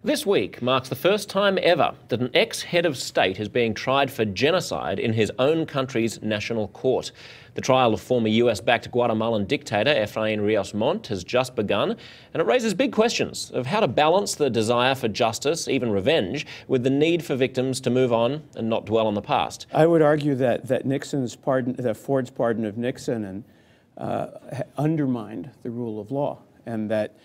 This week marks the first time ever that an ex-head of state is being tried for genocide in his own country's national court. The trial of former US-backed Guatemalan dictator Efrain Rios Montt has just begun, and it raises big questions of how to balance the desire for justice, even revenge, with the need for victims to move on and not dwell on the past. I would argue that Nixon's pardon, that Ford's pardon of Nixon undermined the rule of law, and that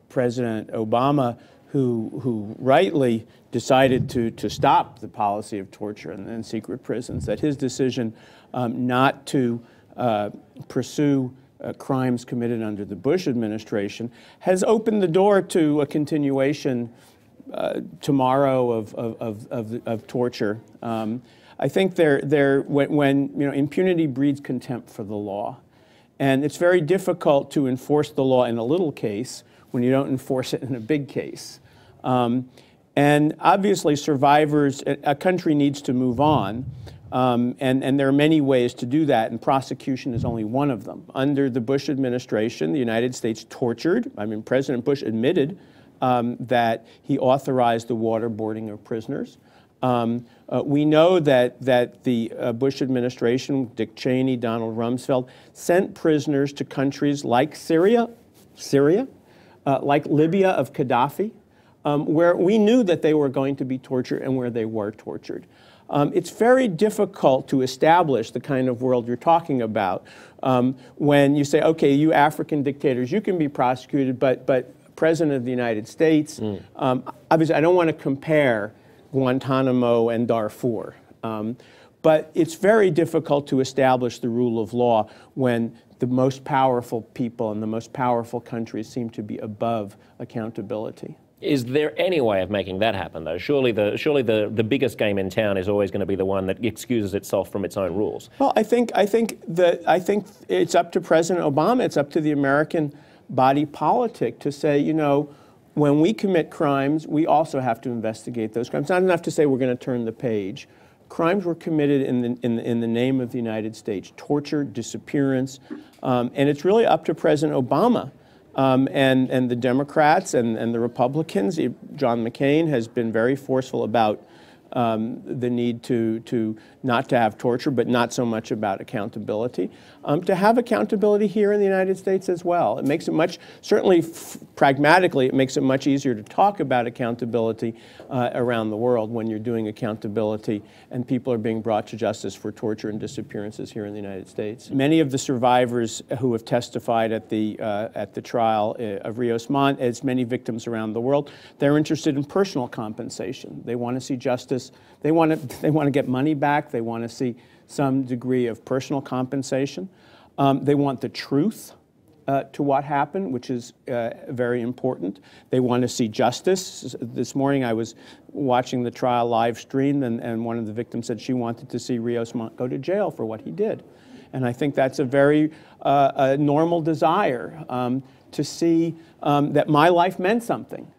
President Obama, who rightly decided to stop the policy of torture in secret prisons, that his decision not to pursue crimes committed under the Bush administration has opened the door to a continuation tomorrow of torture. I think when impunity breeds contempt for the law, and it's very difficult to enforce the law in a little case when you don't enforce it in a big case. And obviously survivors, a country needs to move on, and there are many ways to do that, and prosecution is only one of them. Under the Bush administration, the United States tortured. President Bush admitted that he authorized the waterboarding of prisoners. We know that the Bush administration, Dick Cheney, Donald Rumsfeld, sent prisoners to countries like Syria, like Libya of Gaddafi, where we knew that they were going to be tortured and where they were tortured. It's very difficult to establish the kind of world you're talking about when you say, okay, you African dictators, you can be prosecuted, but President of the United States, obviously I don't want to compare Guantanamo and Darfur, but it's very difficult to establish the rule of law when the most powerful people and the most powerful countries seem to be above accountability. Is there any way of making that happen, though? Surely the biggest game in town is always going to be the one that excuses itself from its own rules. Well, I think it's up to President Obama, it's up to the American body politic to say, you know, when we commit crimes, we also have to investigate those crimes. It's not enough to say we're going to turn the page. Crimes were committed in the name of the United States: torture, disappearance, and it's really up to President Obama and the Democrats and the Republicans. John McCain has been very forceful about the need to not to have torture, but not so much about accountability. To have accountability here in the United States as well. It makes it certainly pragmatically, it makes it much easier to talk about accountability around the world when you're doing accountability and people are being brought to justice for torture and disappearances here in the United States. Many of the survivors who have testified at the trial of Rios Montt, as many victims around the world, they're interested in personal compensation. They want to see justice. They want to get money back. They want to see some degree of personal compensation. They want the truth to what happened, which is very important. They want to see justice. This morning I was watching the trial live stream, and one of the victims said she wanted to see Rios Montt go to jail for what he did. And I think that's a very normal desire to see that my life meant something.